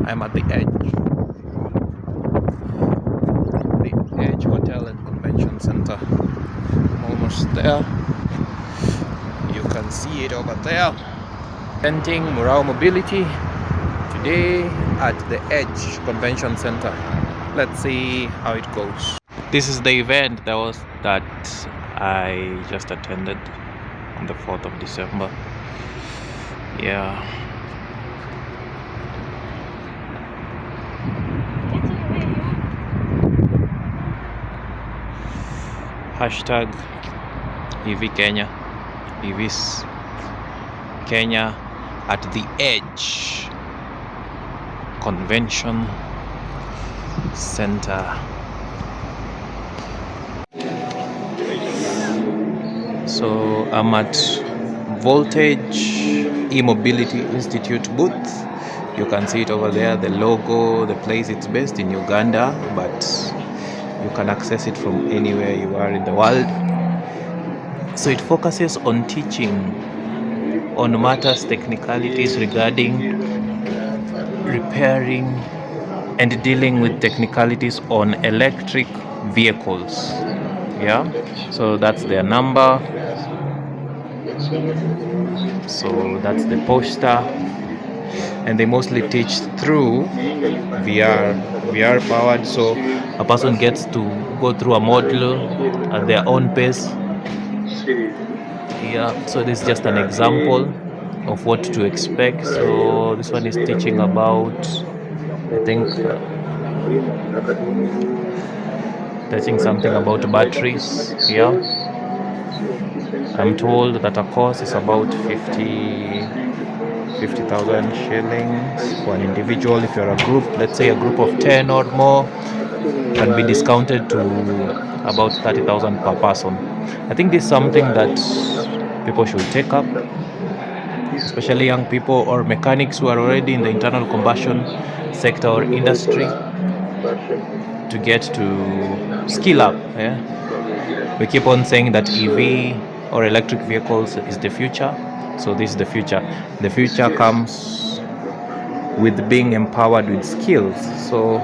I'm at the Edge Hotel and Convention Center. Almost there. You can see it over there. Presenting Murao Mobility today at the Edge Convention Center. Let's see how it goes. This is the event that I just attended on the 4th of December. Yeah. Hashtag EV Kenya, EVs Kenya at the Edge Convention Center. So I'm at Voltage E-Mobility Institute booth. You can see it over there, the logo, the place it's based in Uganda, but you can access it from anywhere you are in the world. So it focuses on teaching on matters, technicalities regarding repairing and dealing with technicalities on electric vehicles. Yeah, so that's their number. So that's the poster, and they mostly teach through VR powered, so a person gets to go through a module at their own pace. Yeah, so this is just an example of what to expect. So this one is teaching about, I think, teaching something about batteries. Yeah, I'm told that a course is about 50,000 shillings for an individual. If you're a group, let's say a group of 10 or more, can be discounted to about 30,000 per person. I think this is something that people should take up, especially young people or mechanics who are already in the internal combustion sector or industry, to get to skill up. Yeah, we keep on saying that EV or electric vehicles is the future. So this is the future. The future comes with being empowered with skills. So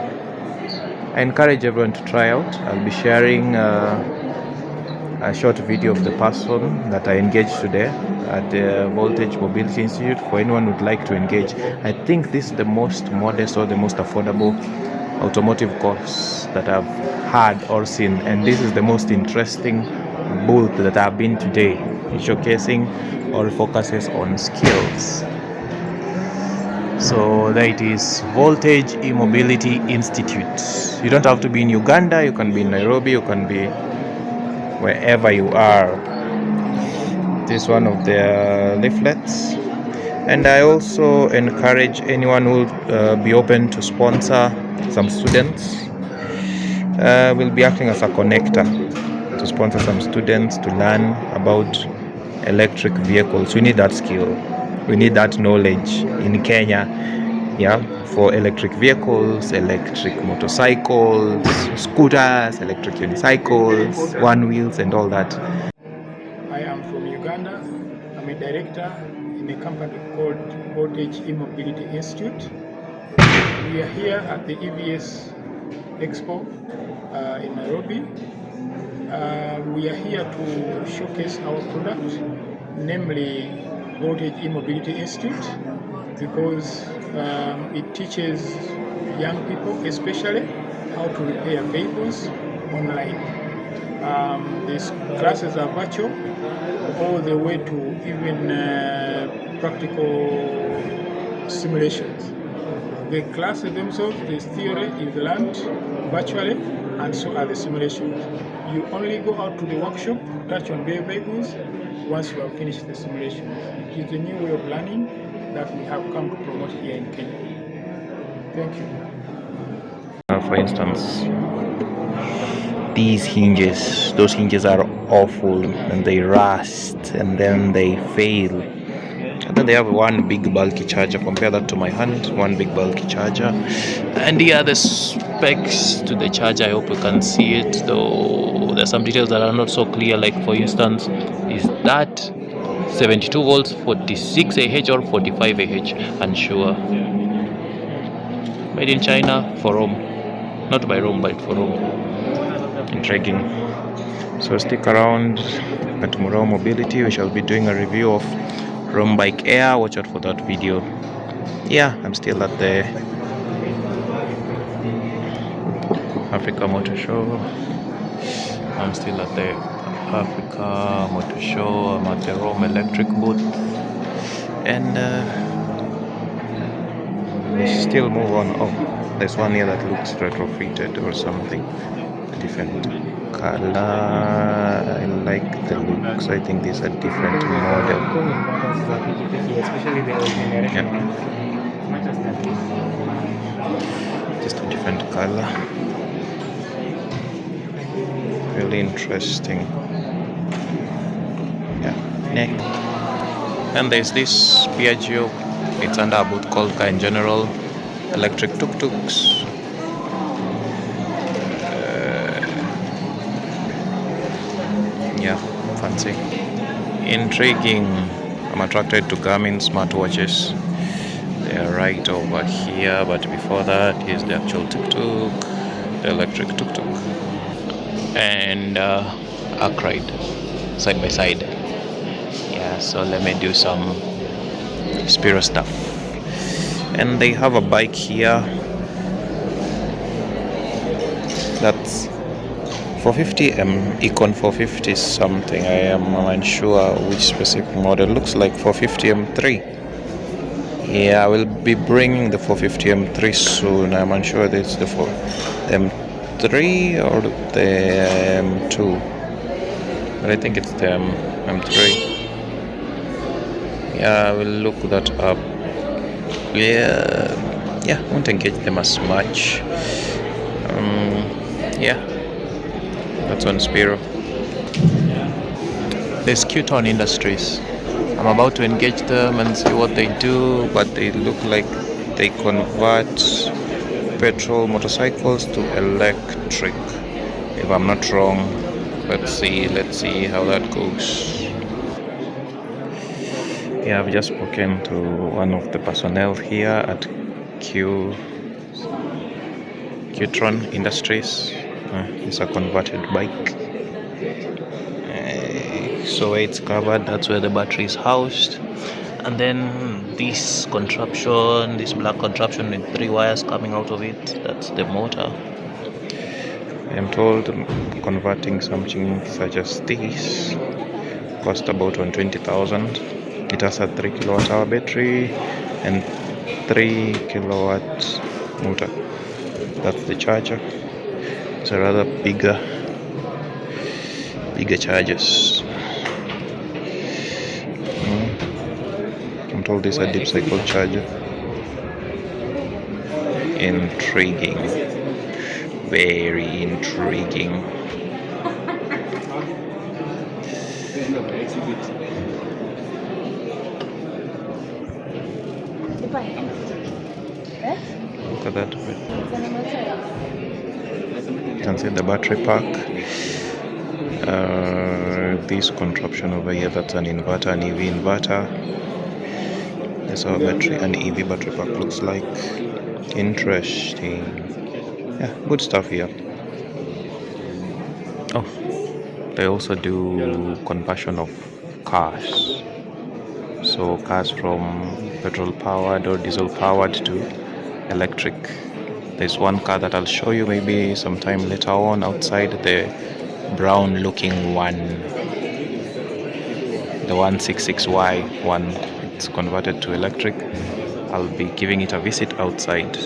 I encourage everyone to try out. I'll be sharing a short video of the person that I engaged today at the Voltage Mobility Institute for anyone who would like to engage. I think this is the most modest or the most affordable automotive course that I've had or seen, and this is the most interesting booth that I've been today, showcasing or focuses on skills. So there it is, Voltage E-Mobility Institute. You don't have to be in Uganda, you can be in Nairobi, you can be wherever you are. This is one of their leaflets. And I also encourage anyone who will be open to sponsor some students. We'll be acting as a connector to sponsor some students to learn about electric vehicles. We need that skill. We need that knowledge in Kenya, yeah, for electric vehicles, electric motorcycles, scooters, electric unicycles, one wheels, and all that. I am from Uganda. I'm a director in a company called Voltage E-Mobility Institute. We are here at the EVS Expo in Nairobi. We are here to showcase our product, namely Voltage E-Mobility Institute, because it teaches young people especially how to repair vehicles online. These classes are virtual all the way to even practical simulations. The classes themselves, the theory is learned virtually, and so are the simulations. You only go out to the workshop, touch on their vehicles once you have finished the simulations. It is a new way of learning that we have come to promote here in Kenya. Thank you. For instance, these hinges, those hinges are awful, and they rust and then they fail. And then they have one big bulky charger. Compare that to my hand, one big bulky charger. And here are the specs to the charger. I hope you can see it, though there's some details that are not so clear. Like for instance, is that 72 volts, 46 Ah or 45 Ah? Unsure. Made in China for Rome. Not by Rome, but for Rome. Intriguing. So stick around at Murao Mobility. We shall be doing a review of Rome Bike Air. Watch out for that video. Yeah, I'm still at the Africa Motorshow. I'm still at the Africa Motorshow. I'm at the Rome Electric booth. And we still move on. Oh, there's one here that looks retrofitted or something. Different color. I like the looks. I think these are different model. Yeah. Just a different color. Really interesting. Yeah. Next. And there's this Piaggio. It's under a booth called Car in General. Electric tuk-tuks. Yeah, fancy. Intriguing. I'm attracted to Garmin smartwatches. They are right over here, but before that, here's the actual tuk-tuk, the electric tuk-tuk, and arc ride, side by side. Yeah, so let me do some Spiro stuff. And they have a bike here that's 450 Econ 450 something. I am unsure which specific model. Looks like 450 M3. Yeah, I will be bringing the 450 M3 soon. I'm unsure it's the M3 or the M2, but I think it's the M3. Yeah, I will look that up. Yeah, won't engage them as much. Yeah, that's on Spiro. There's Q-Town Industries. I'm about to engage them and see what they do, but they look like they convert petrol motorcycles to electric, if I'm not wrong. Let's see how that goes. Yeah, I've just spoken to one of the personnel here at Q-Tron Industries. It's a converted bike. So it's covered, that's where the battery is housed. And then this contraption, this black contraption with 3 wires coming out of it, that's the motor. I'm told converting something such as this cost about 120,000. It has a 3 kilowatt hour battery and 3 kilowatt motor. That's the charger. It's a rather bigger chargers. I'm told this is a deep cycle charger. Intriguing. Very intriguing. Look at that. You can see the battery pack. This contraption over here, that's an inverter, an EV inverter. That's how an EV battery pack looks like. Interesting. Yeah, good stuff here. Oh, they also do conversion of cars. So cars from petrol powered or diesel powered to electric. There's one car that I'll show you maybe sometime later on outside, the brown looking one, the 166Y one. It's converted to electric. I'll be giving it a visit outside.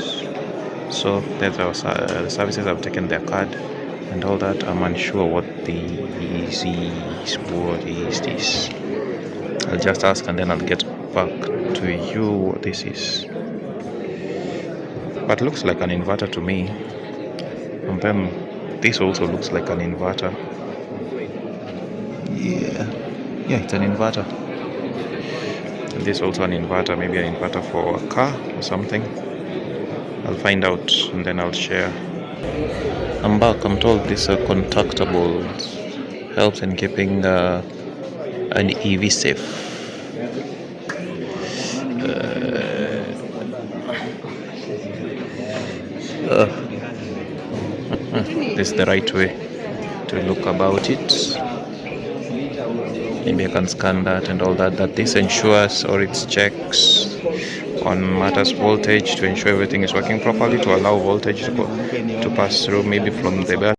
So there's our the services. I've taken their card and all that. I'm unsure what this is. What is this? I'll just ask and then I'll get back to you what this is. But looks like an inverter to me. And then this also looks like an inverter. Yeah, it's an inverter. And this also an inverter, maybe an inverter for a car or something. I'll find out and then I'll share. I'm back. I'm told this contactable helps in keeping an EV safe. This is the right way to look about it. Maybe I can scan that and all that. That this ensures or it checks on matters voltage to ensure everything is working properly to allow voltage to pass through, maybe from the battery.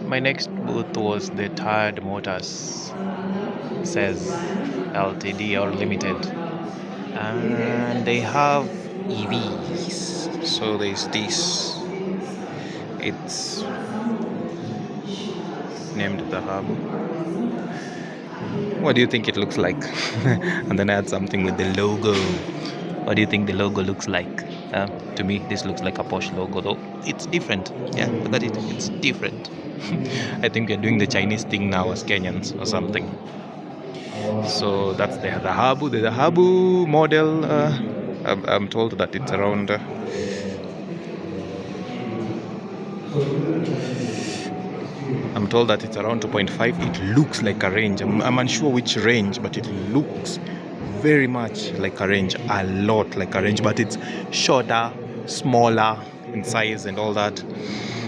My next booth was the Tired Motors, says Ltd or Limited, and they have EVs. So there's this, it's named the Hub. What do you think it looks like? And then I had something with the logo. What do you think the logo looks like? To me, this looks like a Porsche logo, though it's different. Yeah, look at it, it's different. I think we're doing the Chinese thing now as Kenyans or something. So that's the Habu. The Habu model, I'm told that it's around I'm told that it's around 2.5. It looks like a range. I'm unsure which range, but it looks very much like a range, a lot like a range, but it's shorter, smaller in size and all that.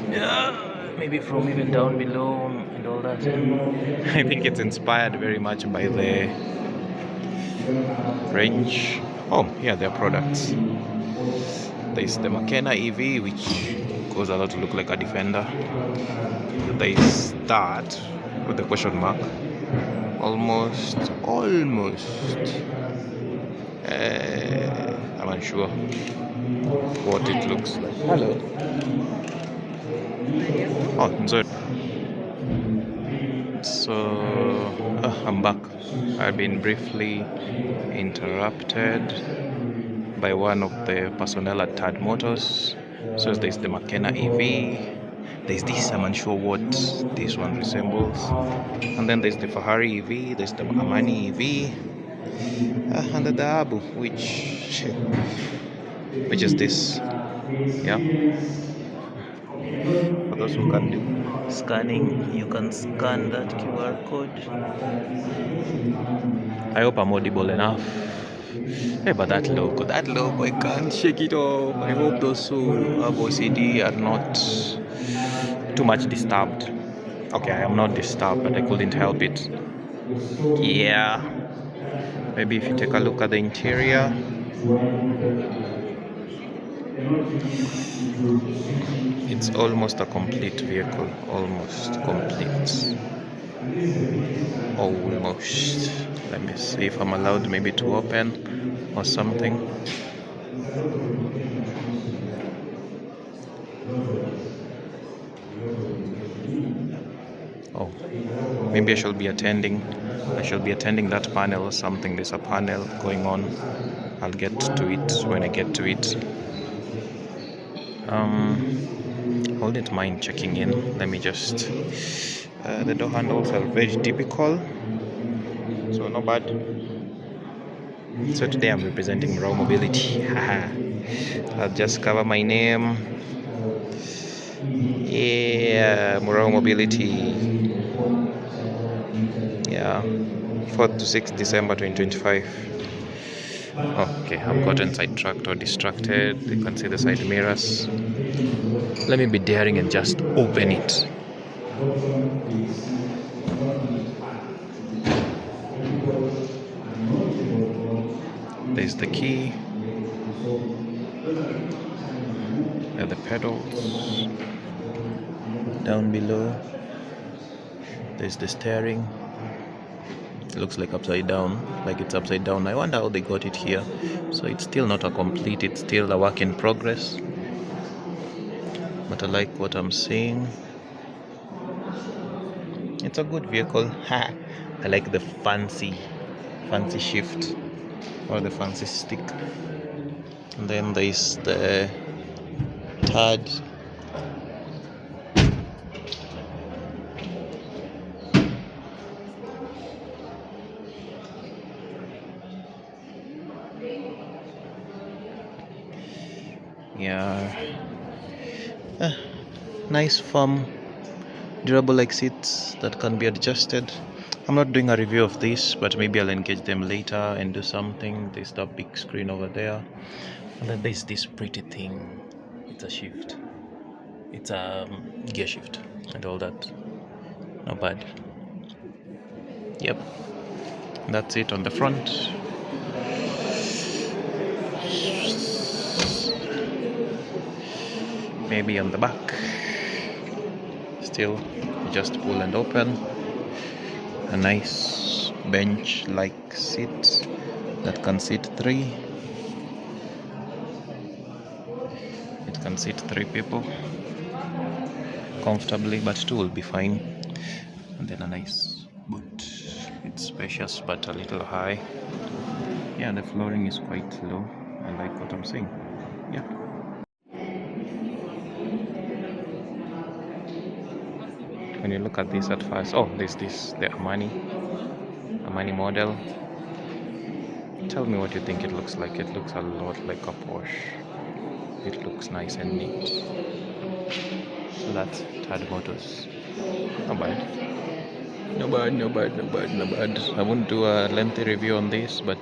Yeah, maybe from even down below and all that. I think it's inspired very much by the range. Oh, yeah, their products. There's the McKenna EV, which goes a lot to look like a Defender. There's that with the question mark. Almost. I'm unsure what it looks like. Hello. Oh, I'm sorry. So, I'm back. I've been briefly interrupted by one of the personnel at Tad Motors. So there's the McKenna EV. There's this, I'm unsure what this one resembles. And then there's the Ferrari EV. There's the Amani EV. And the Abu, which is this. Yeah. For those who can do scanning, you can scan that QR code. I hope I'm audible enough. Hey, but that logo, I can't shake it off. I hope those who have OCD are not too much disturbed. Okay, I am not disturbed, but I couldn't help it. Yeah. Maybe if you take a look at the interior. It's almost a complete vehicle. Almost complete. Almost. Let me see if I'm allowed maybe to open or something. Oh, maybe I shall be attending that panel or something. There's a panel going on. I'll get to it when I get to it. Wouldn't mind checking in. Let me just the door handles are very typical, so no bad. So today I'm representing Raw Mobility. I'll just cover my name. Yeah, Raw Mobility. Yeah, 4th to 6th December 2025. Okay, I've gotten sidetracked or distracted. You can see the side mirrors. Let me be daring and just open it. There's the key. There are the pedals. Down below, there's the steering. It looks like upside down, like it's upside down. I wonder how they got it here. So it's still not a complete, it's still a work in progress. But I like what I'm seeing. It's a good vehicle. I like the fancy shift or the fancy stick. And then there's the third. Yeah. Nice firm durable like seats that can be adjusted. I'm not doing a review of this, but maybe I'll engage them later and do something. There's that big screen over there, and then there's this pretty thing. It's a shift, it's a gear shift and all that. Not bad. Yep, that's it on the front. Maybe on the back, still just pull and open. A nice bench like seat that can sit three. It can sit three people comfortably, but two will be fine. And then a nice boot. It's spacious but a little high. Yeah, the flooring is quite low. I like what I'm seeing. Yeah. When you look at this at first, oh, there's this, the Armani model. Tell me what you think it looks like. It looks a lot like a Porsche. It looks nice and neat. So that's Third Motors. Not bad. No bad. I won't do a lengthy review on this, but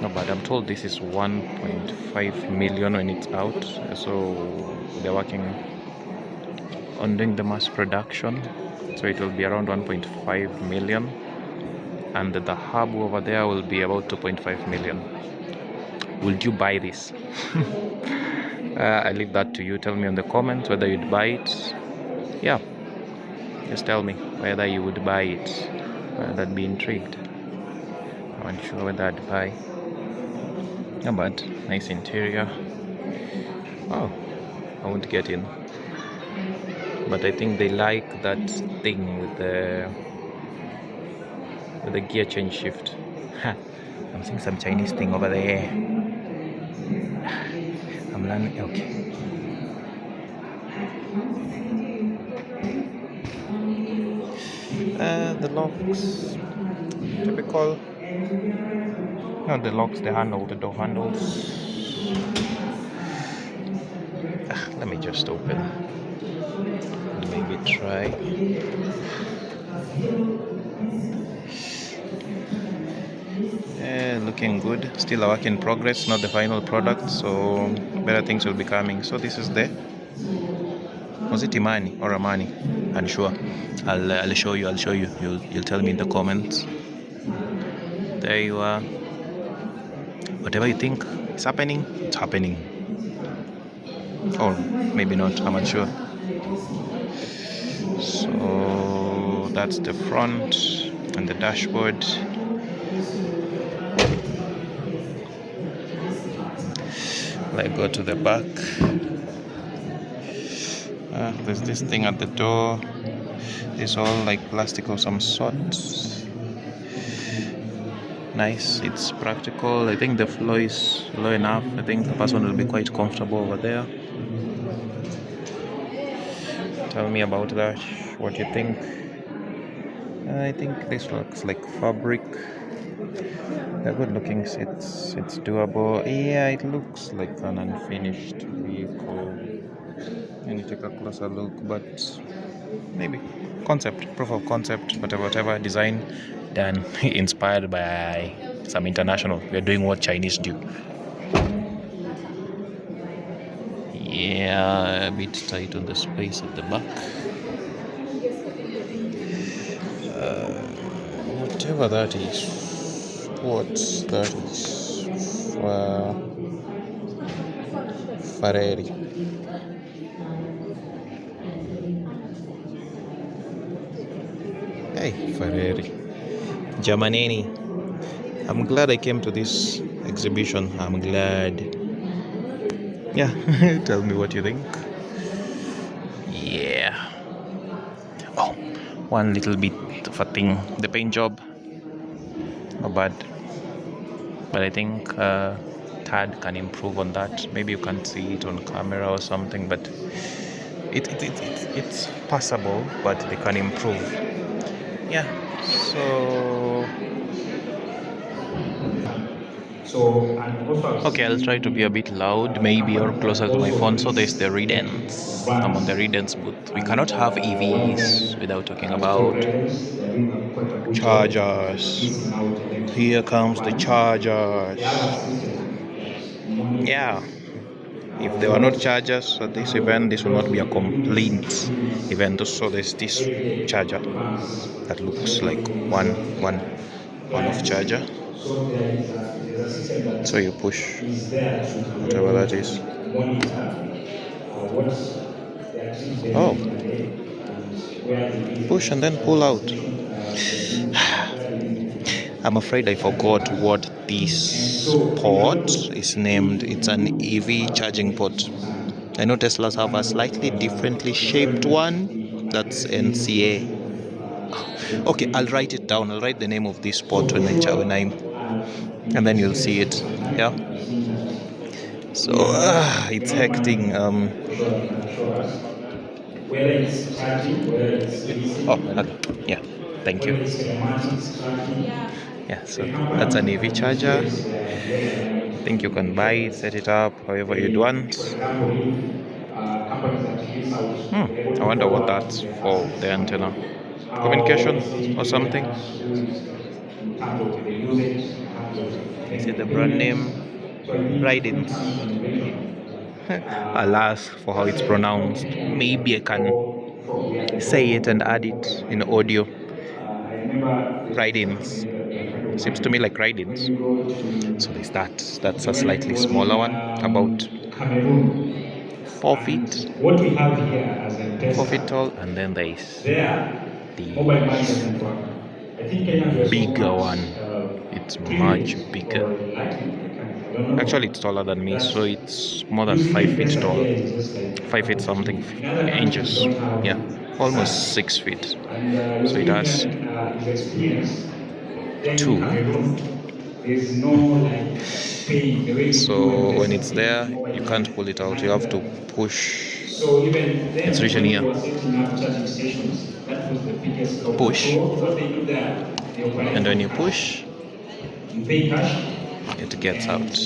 not bad. I'm told this is 1.5 million when it's out. So they're working on doing the mass production. So it will be around 1.5 million. And the hub over there will be about 2.5 million. Would you buy this? I leave that to you. Tell me in the comments whether you'd buy it. Yeah, just tell me whether you would buy it. I'd be intrigued. I'm unsure whether I'd buy. Not bad. Nice interior. Oh, I won't get in. But I think they like that thing with the gear change shift. I'm seeing some Chinese thing over there. I'm learning. Okay. The locks, typical. Not the locks, the handle, the door handles. Let me just open and maybe try. Looking good. Still a work in progress, not the final product, so better things will be coming. So this is was it Imani or Amani? Unsure. I'll show you. You'll tell me in the comments. There you are. Whatever you think is happening, it's happening. Or maybe not, I'm unsure. So that's the front and the dashboard. Let's go to the back. There's this thing at the door. It's all like plastic of some sort. Nice, it's practical. I think the floor is low enough. I think the person will be quite comfortable over there. Tell me about that, what you think. I think this looks like fabric. They're good looking seats. It's doable. Yeah, it looks like an unfinished vehicle. And you take a closer look, but maybe concept, proof of concept, whatever design done inspired by some international. We're doing what Chinese do. Yeah, a bit tight on the space at the back. Whatever that is, what that is, Ferrari. Hey, Ferrari. Jamaneni. I'm glad I came to this exhibition. I'm glad. Yeah, tell me what you think. Yeah. Oh, one little bit of a thing. The paint job, not bad. But I think Tad can improve on that. Maybe you can't see it on camera or something, but it's passable, but they can improve. Yeah. So okay, I'll try to be a bit loud, maybe, or closer to my phone. So there's the Redens. I'm on the Redens booth. We cannot have EVs without talking about chargers. Here comes the chargers. Yeah. If there were not chargers at this event, this will not be a complete event. So there's this charger that looks like one off charger. So you push whatever that is. Oh, push and then pull out. I'm afraid I forgot what this port is named. It's an EV charging port. I know Teslas have a slightly differently shaped one. That's NCA. Okay, I'll write it down. I'll write the name of this port when I and then you'll see it. Yeah. So it's hectic. Oh, okay. Yeah. Thank you. Yeah. So that's an EV charger. I think you can buy it, set it up however you'd want. I wonder what that's for, the antenna. Communication or something? Is it the brand name? Ridings. Alas for how it's pronounced. Maybe I can say it and add it in audio. Ridings. Seems to me like ridings. So there's that. That's a slightly smaller one, about 4 feet. What we have here as a 4 feet tall, and then there's the mobile money network. I think Kenya bigger one. It's much bigger. Actually, it's taller than me, so it's more than 5 feet tall. 5 feet something inches. Yeah, almost 6 feet. So it has two. There's no like paying the way. So when it's there, you can't pull it out. You have to push. So even then, It's written here. setting up charging stations, that was the biggest problem. Push. So what they do there, And when you push, you pay cash, it gets out.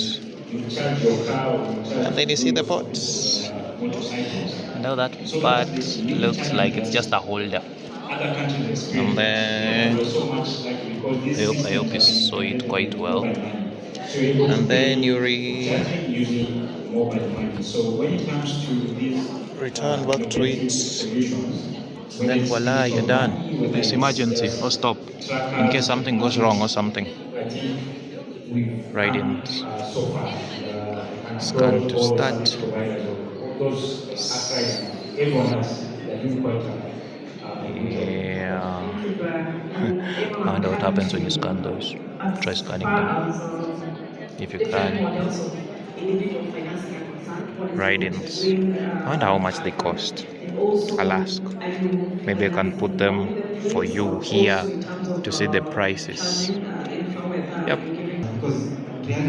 you charge your car, or you charge And then you see the pots. motorcycles. Now that part looks like it's just a holder. Other countries And then so much like because I hope you saw it quite well. So And then you using mobile money. So when it comes to these return back to it. solutions, And then voila, you're done. This emergency or stop in case something goes wrong or something. I think we've Right in. so far Scan to start. those aside, everyone else they're doing quite Yeah. I wonder what happens when you scan those. Try scanning them. If you can. Ride-ins. I wonder how much they cost. I'll ask. Maybe I can put them for you here to see the prices. Yep.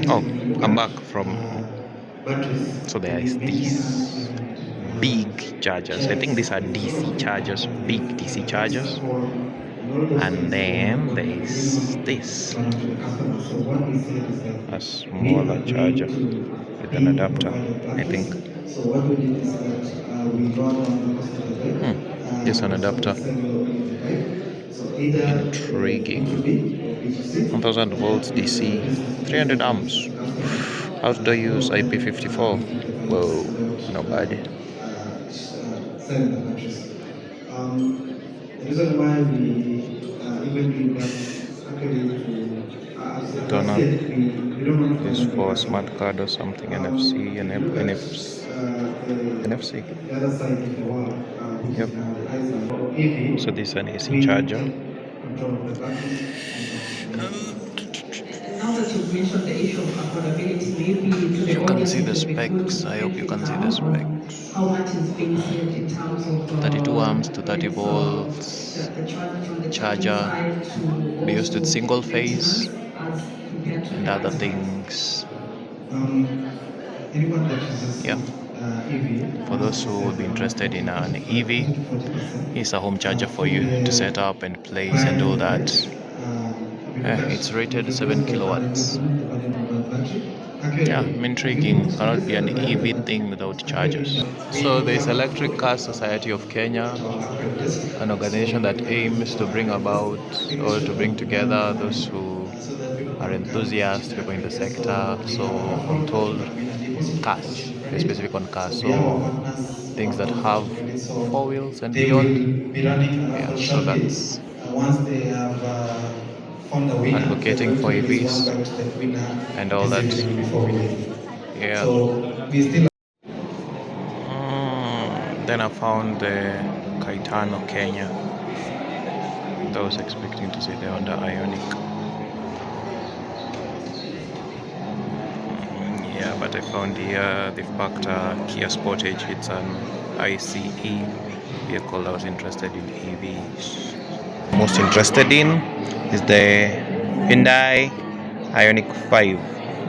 Oh, I'm back from. So there is these big chargers. I think these are DC chargers, big DC chargers. And then there's this, a smaller charger with an adapter, I think. So what we did is that we got on the customer This an adapter. So either Intriguing. 1000 volts DC, 300 amps. How do I use IP54? Whoa, no bad. Selling the batteries. The reason why we even doing that is actually to as I Don't know. said, we don't want to It's for a smart card or something, NFC, NFC. the other side of the world, which Yep. is the EV. So this is an AC charger. control of the batteries. Now that you've mentioned the issue of affordability, maybe to the You can audience see it the would be good specs. to I hope break you it can see down the on specs. how much is being saved in terms of 32 amps to 30 volts. the charger from the charging Charger. side to Be used with also single phase maintenance as compared to and the other other side. things. Anyone that uses Yeah. EV, For those who would be interested in an EV, here's a home charger for you to set up and place and all that. It's rated 7 kilowatts. Yeah, I'm intriguing. Cannot be an EV thing without chargers. So there's Electric Car Society of Kenya, an organization that aims to bring about or to bring together those who are enthusiasts, people in the sector. So I'm told cars, they're specific on cars. So things that have 4 wheels and they beyond. will be running an Yeah, official so that's once they have found a winner. advocating They're for going to release EVs one back to the winner and all this that. evening before we leave. Yeah. So we still Then I found the Kaitano Kenya. I was expecting to see the Honda Ioniq. Yeah, but I found here they've packed a Kia Sportage. It's an ICE vehicle. I was interested in EVs. Most interested in is the Hyundai Ioniq 5.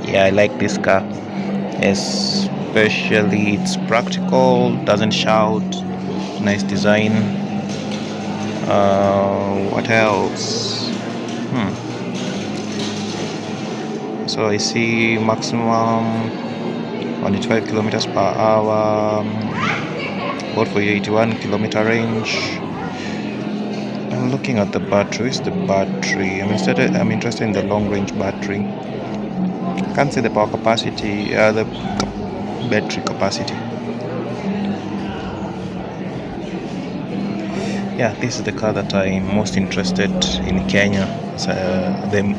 Yeah, I like this car. Especially it's practical, doesn't shout, nice design. What else? So I see maximum 125 kilometers per hour, both for 81 kilometer range. I'm looking at the battery. Is the battery? I'm interested in the long range battery. Can't see the power capacity, the battery capacity. Yeah, this is the car that I'm most interested in Kenya. It's the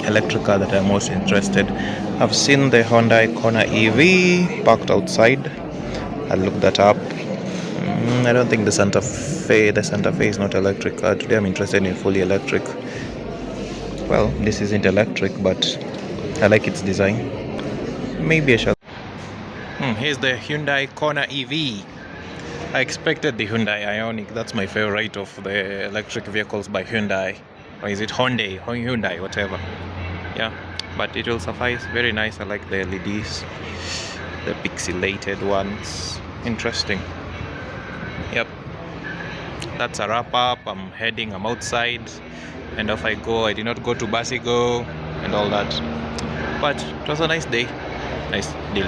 electric car that I'm most interested. I've seen the Hyundai Kona EV parked outside. I'll look that up. I don't think the Santa Fe is not electric car. Today I'm interested in fully electric. Well, this isn't electric, but I like its design. Maybe I shall. Here's the Hyundai Kona EV. I expected the Hyundai Ioniq. That's my favorite of the electric vehicles by Hyundai. Or is it Hyundai, whatever. Yeah, but it will suffice. Very nice. I like the LEDs, the pixelated ones. Interesting. Yep. That's a wrap up. I'm outside, and off I go. I did not go to Basigo and all that, but it was a nice day. Nice day.